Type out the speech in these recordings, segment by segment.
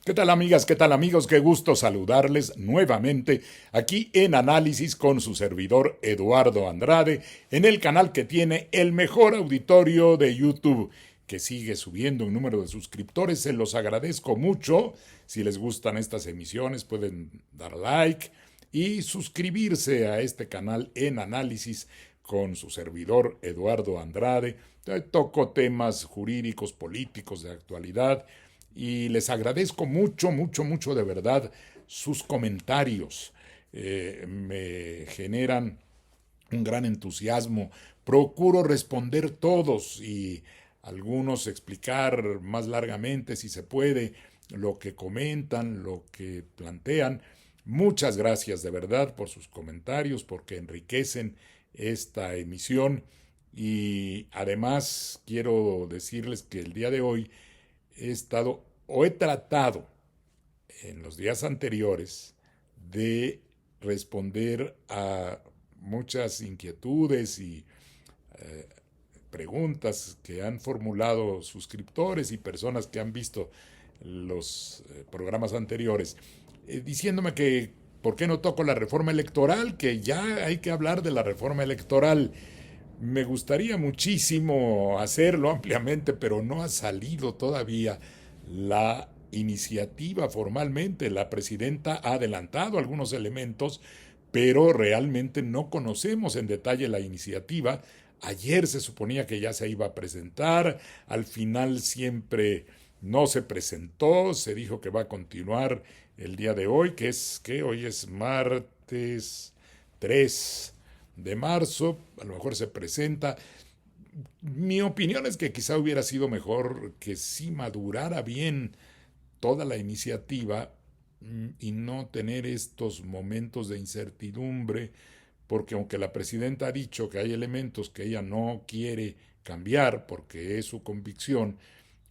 ¿Qué tal amigas? ¿Qué tal amigos? Qué gusto saludarles nuevamente aquí en Análisis con su servidor Eduardo Andrade, en el canal que tiene el mejor auditorio de YouTube, que sigue subiendo en número de suscriptores. Se los agradezco mucho. Si les gustan estas emisiones pueden dar like y suscribirse a este canal en Análisis con su servidor Eduardo Andrade. Toco temas jurídicos, políticos, de actualidad y les agradezco mucho, mucho, mucho de verdad sus comentarios. Me generan un gran entusiasmo. Procuro responder todos y algunos explicar más largamente si se puede lo que comentan, lo que plantean. Muchas gracias de verdad por sus comentarios, porque enriquecen esta emisión. Y además quiero decirles que el día de hoy he estado o he tratado en los días anteriores de responder a muchas inquietudes y preguntas que han formulado suscriptores y personas que han visto los programas anteriores, diciéndome que por qué no toco la reforma electoral, que ya hay que hablar de la reforma electoral. Me gustaría muchísimo hacerlo ampliamente, pero no ha salido todavía la iniciativa formalmente. La presidenta ha adelantado algunos elementos, pero realmente no conocemos en detalle la iniciativa. Ayer se suponía que ya se iba a presentar, al final siempre no se presentó, se dijo que va a continuar el día de hoy, que hoy es martes 3 de marzo, a lo mejor se presenta. Mi opinión es que quizá hubiera sido mejor que sí madurara bien toda la iniciativa y no tener estos momentos de incertidumbre, porque aunque la presidenta ha dicho que hay elementos que ella no quiere cambiar porque es su convicción,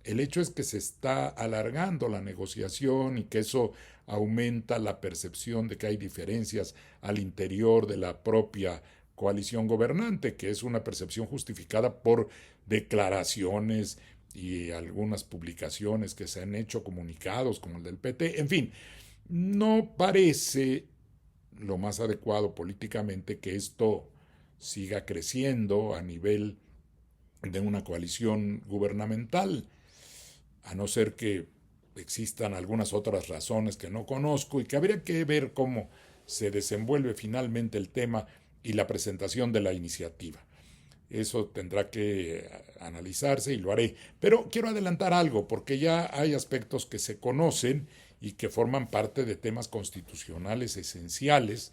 el hecho es que se está alargando la negociación y que eso aumenta la percepción de que hay diferencias al interior de la propia coalición gobernante, que es una percepción justificada por declaraciones y algunas publicaciones que se han hecho, comunicados como el del PT. En fin, no parece lo más adecuado políticamente que esto siga creciendo a nivel de una coalición gubernamental, a no ser que existan algunas otras razones que no conozco y que habría que ver cómo se desenvuelve finalmente el tema y la presentación de la iniciativa. Eso tendrá que analizarse y lo haré. Pero quiero adelantar algo, porque ya hay aspectos que se conocen y que forman parte de temas constitucionales esenciales.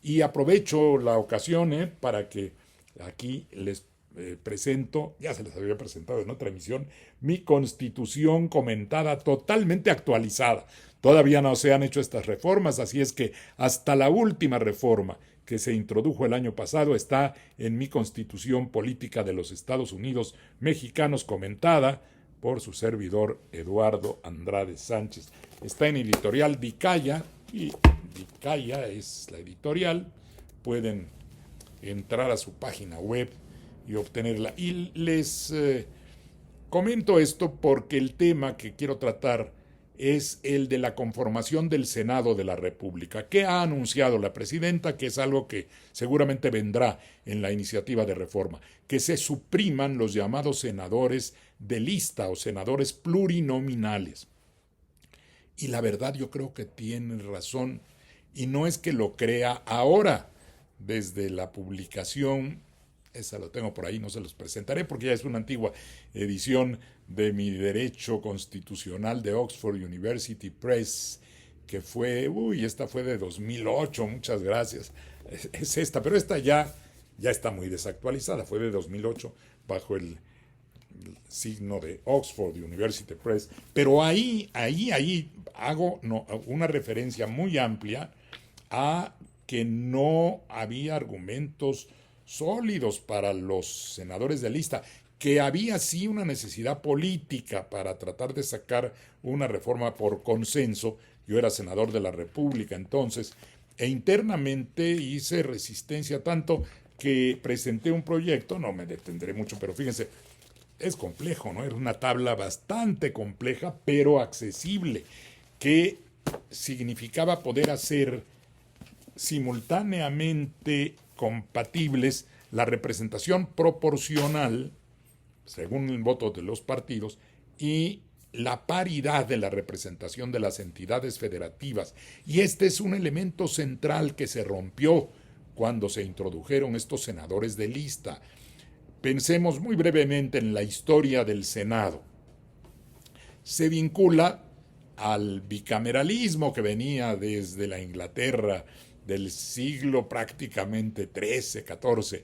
Y aprovecho la ocasión para que aquí les presento, ya se les había presentado en otra emisión, mi constitución comentada, totalmente actualizada. Todavía no se han hecho estas reformas, así es que hasta la última reforma que se introdujo el año pasado está en mi Constitución Política de los Estados Unidos Mexicanos, comentada por su servidor Eduardo Andrade Sánchez. Está en editorial Dicaya, y Dicaya es la editorial. Pueden entrar a su página web y obtenerla. Y les comento esto porque el tema que quiero tratar es el de la conformación del Senado de la República, que ha anunciado la presidenta, que es algo que seguramente vendrá en la iniciativa de reforma, que se supriman los llamados senadores de lista o senadores plurinominales. Y la verdad yo creo que tiene razón, y no es que lo crea ahora, desde la publicación, esa lo tengo por ahí, no se los presentaré porque ya es una antigua edición de mi Derecho Constitucional de Oxford University Press, que fue, esta fue de 2008, muchas gracias, es esta, pero esta ya está muy desactualizada, fue de 2008 bajo el signo de Oxford University Press, pero ahí hago una referencia muy amplia a que no había argumentos sólidos para los senadores de lista, que había sí una necesidad política para tratar de sacar una reforma por consenso. Yo era senador de la República entonces, e internamente hice resistencia tanto que presenté un proyecto, no me detendré mucho, pero fíjense, es complejo, ¿no? Era una tabla bastante compleja, pero accesible, que significaba poder hacer simultáneamente compatibles la representación proporcional, según el voto de los partidos, y la paridad de la representación de las entidades federativas. Y este es un elemento central que se rompió cuando se introdujeron estos senadores de lista. Pensemos muy brevemente en la historia del Senado. Se vincula al bicameralismo que venía desde la Inglaterra del siglo prácticamente XIII, XIV.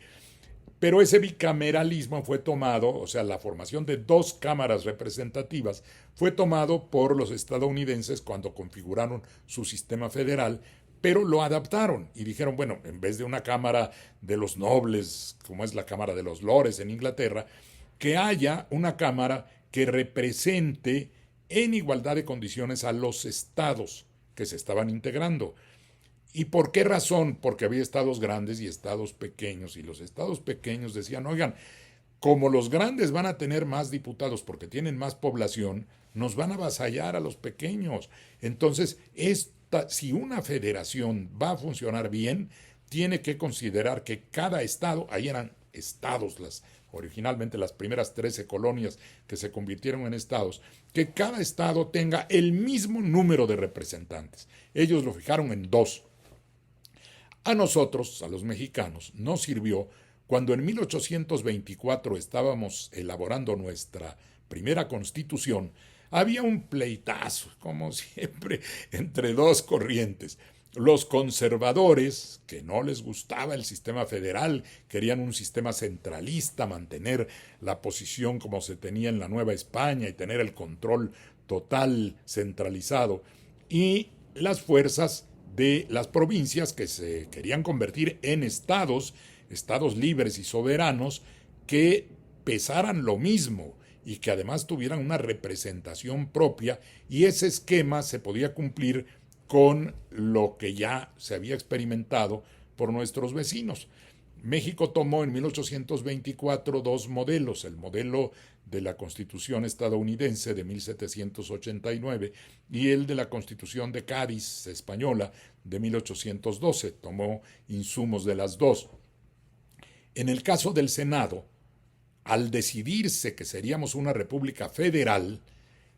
Pero ese bicameralismo fue tomado, o sea, la formación de dos cámaras representativas, fue tomado por los estadounidenses cuando configuraron su sistema federal, pero lo adaptaron y dijeron, bueno, en vez de una cámara de los nobles, como es la Cámara de los Lores en Inglaterra, que haya una cámara que represente en igualdad de condiciones a los estados que se estaban integrando. ¿Y por qué razón? Porque había estados grandes y estados pequeños, y los estados pequeños decían, oigan, como los grandes van a tener más diputados porque tienen más población, nos van a avasallar a los pequeños. Entonces, si una federación va a funcionar bien, tiene que considerar que cada estado, ahí eran estados, originalmente las primeras 13 colonias que se convirtieron en estados, que cada estado tenga el mismo número de representantes. Ellos lo fijaron en 2. A nosotros, a los mexicanos, nos sirvió cuando en 1824 estábamos elaborando nuestra primera constitución. Había un pleitazo, como siempre, entre dos corrientes. Los conservadores, que no les gustaba el sistema federal, querían un sistema centralista, mantener la posición como se tenía en la Nueva España y tener el control total centralizado. Y las fuerzas de las provincias que se querían convertir en estados libres y soberanos que pesaran lo mismo y que además tuvieran una representación propia, y ese esquema se podía cumplir con lo que ya se había experimentado por nuestros vecinos. México tomó en 1824 dos modelos, el modelo de la Constitución estadounidense de 1789 y el de la Constitución de Cádiz española de 1812. Tomó insumos de las dos. En el caso del Senado, al decidirse que seríamos una república federal,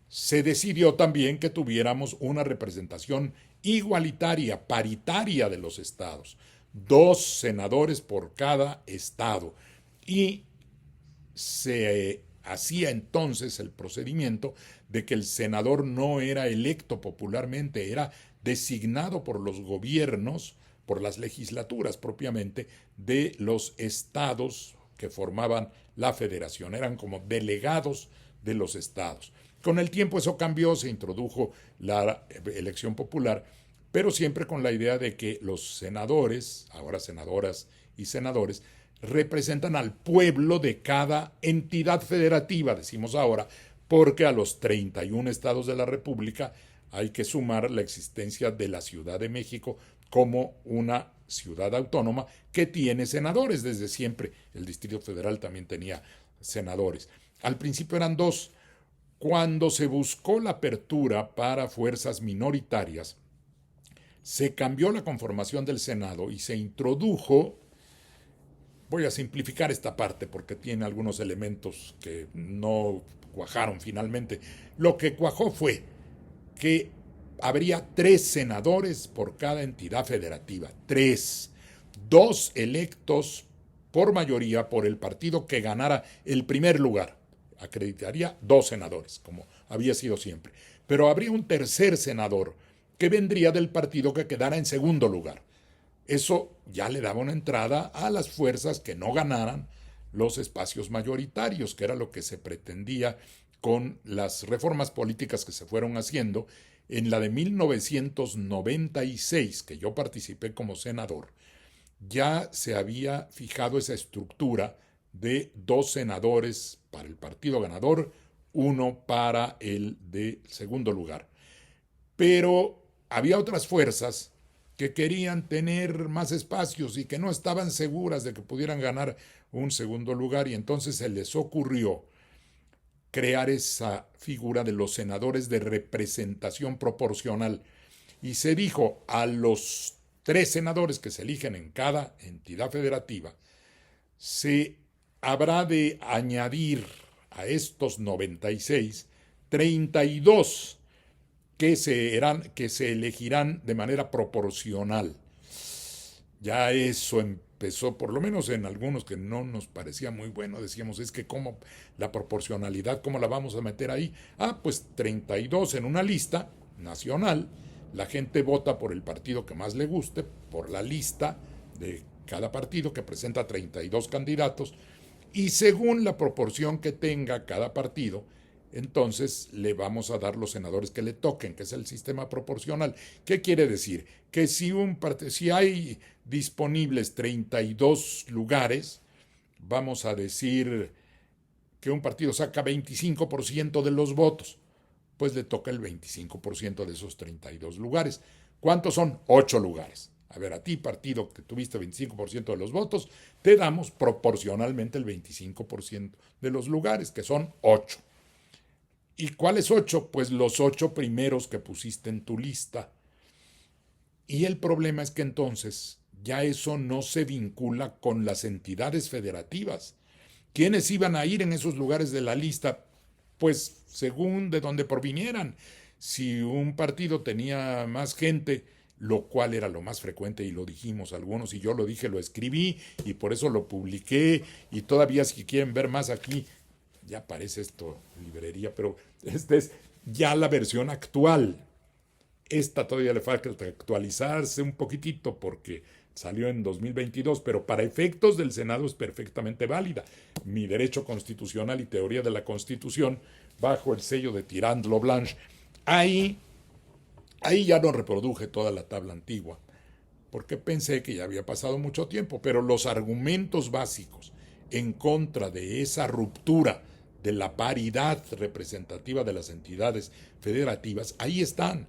se decidió también que tuviéramos una representación igualitaria, paritaria de los estados. 2 senadores por cada estado. Y se hacía entonces el procedimiento de que el senador no era electo popularmente, era designado por los gobiernos, por las legislaturas propiamente, de los estados que formaban la federación. Eran como delegados de los estados. Con el tiempo eso cambió, se introdujo la elección popular, pero siempre con la idea de que los senadores, ahora senadoras y senadores, representan al pueblo de cada entidad federativa, decimos ahora, porque a los 31 estados de la República hay que sumar la existencia de la Ciudad de México como una ciudad autónoma que tiene senadores desde siempre. El Distrito Federal también tenía senadores. Al principio eran 2. Cuando se buscó la apertura para fuerzas minoritarias, se cambió la conformación del Senado y se introdujo, voy a simplificar esta parte porque tiene algunos elementos que no cuajaron finalmente. Lo que cuajó fue que habría 3 senadores por cada entidad federativa. 3. 2 electos por mayoría por el partido que ganara el primer lugar. Acreditaría 2 senadores, como había sido siempre. Pero habría un tercer senador que vendría del partido que quedara en segundo lugar. Eso ya le daba una entrada a las fuerzas que no ganaran los espacios mayoritarios, que era lo que se pretendía con las reformas políticas que se fueron haciendo. En la de 1996, que yo participé como senador, ya se había fijado esa estructura de 2 senadores para el partido ganador, 1 para el de segundo lugar. Pero había otras fuerzas que querían tener más espacios y que no estaban seguras de que pudieran ganar un segundo lugar, y entonces se les ocurrió crear esa figura de los senadores de representación proporcional. Y se dijo a los 3 senadores que se eligen en cada entidad federativa, se habrá de añadir a estos 96, 32 que se elegirán de manera proporcional. Ya eso empezó, por lo menos en algunos que no nos parecía muy bueno, decíamos, es que cómo la proporcionalidad, ¿cómo la vamos a meter ahí? Pues 32 en una lista nacional, la gente vota por el partido que más le guste, por la lista de cada partido que presenta 32 candidatos, y según la proporción que tenga cada partido, entonces le vamos a dar los senadores que le toquen, que es el sistema proporcional. ¿Qué quiere decir? Que si hay disponibles 32 lugares, vamos a decir que un partido saca 25% de los votos, pues le toca el 25% de esos 32 lugares. ¿Cuántos son? 8 lugares. A ver, a ti, partido que tuviste 25% de los votos, te damos proporcionalmente el 25% de los lugares, que son 8. ¿Y cuáles 8? Pues los 8 primeros que pusiste en tu lista. Y el problema es que entonces ya eso no se vincula con las entidades federativas. ¿Quiénes iban a ir en esos lugares de la lista? Pues según de donde provinieran. Si un partido tenía más gente, lo cual era lo más frecuente, y lo dijimos algunos, y yo lo dije, lo escribí, y por eso lo publiqué, y todavía si quieren ver más aquí, ya parece esto librería, pero esta es ya la versión actual. Esta todavía le falta actualizarse un poquitito porque salió en 2022, pero para efectos del Senado es perfectamente válida. Mi derecho constitucional y teoría de la Constitución, bajo el sello de Tirant Loblanche, ahí ya no reproduje toda la tabla antigua, porque pensé que ya había pasado mucho tiempo, pero los argumentos básicos en contra de esa ruptura de la paridad representativa de las entidades federativas, ahí están.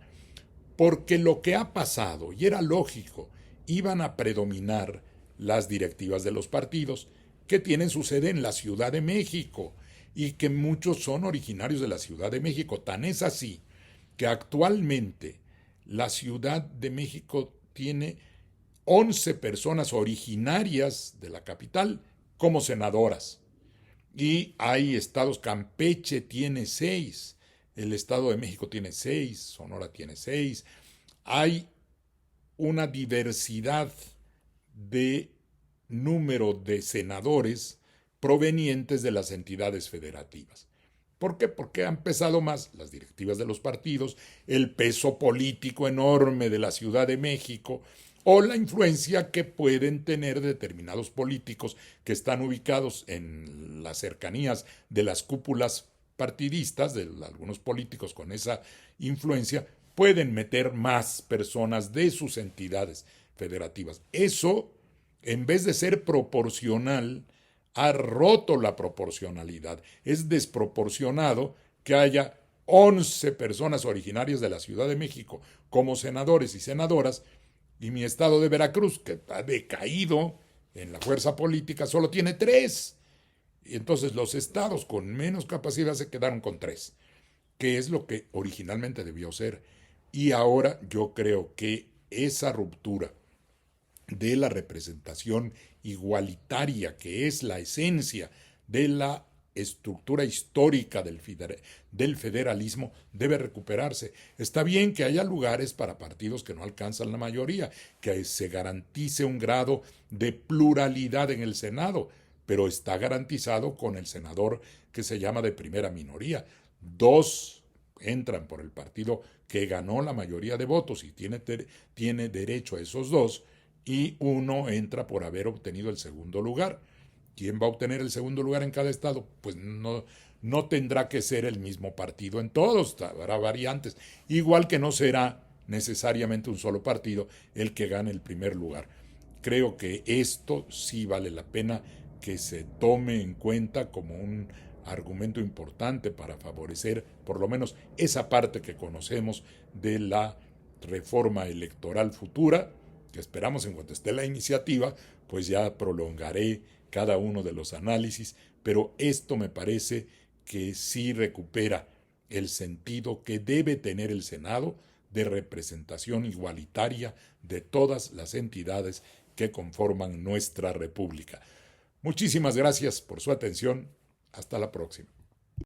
Porque lo que ha pasado, y era lógico, iban a predominar las directivas de los partidos, que tienen su sede en la Ciudad de México, y que muchos son originarios de la Ciudad de México. Tan es así que actualmente la Ciudad de México tiene 11 personas originarias de la capital como senadoras. Y hay estados, Campeche tiene 6, el Estado de México tiene 6, Sonora tiene 6. Hay una diversidad de número de senadores provenientes de las entidades federativas. ¿Por qué? Porque han pesado más las directivas de los partidos, el peso político enorme de la Ciudad de México, o la influencia que pueden tener determinados políticos que están ubicados en las cercanías de las cúpulas partidistas, de algunos políticos con esa influencia, pueden meter más personas de sus entidades federativas. Eso, en vez de ser proporcional, ha roto la proporcionalidad. Es desproporcionado que haya 11 personas originarias de la Ciudad de México como senadores y senadoras, y mi estado de Veracruz, que ha decaído en la fuerza política, solo tiene 3. Y entonces los estados con menos capacidad se quedaron con 3, que es lo que originalmente debió ser. Y ahora yo creo que esa ruptura de la representación igualitaria, que es la esencia de la estructura histórica del federalismo, debe recuperarse. Está bien que haya lugares para partidos que no alcanzan la mayoría, que se garantice un grado de pluralidad en el Senado, pero está garantizado con el senador que se llama de primera minoría. 2 entran por el partido que ganó la mayoría de votos y tiene derecho a esos 2, y 1 entra por haber obtenido el segundo lugar. ¿Quién va a obtener el segundo lugar en cada estado? Pues no tendrá que ser el mismo partido en todos, habrá variantes, igual que no será necesariamente un solo partido el que gane el primer lugar. Creo que esto sí vale la pena que se tome en cuenta como un argumento importante para favorecer por lo menos esa parte que conocemos de la reforma electoral futura, que esperamos en cuanto esté la iniciativa, pues ya prolongaré cada uno de los análisis, pero esto me parece que sí recupera el sentido que debe tener el Senado de representación igualitaria de todas las entidades que conforman nuestra República. Muchísimas gracias por su atención. Hasta la próxima.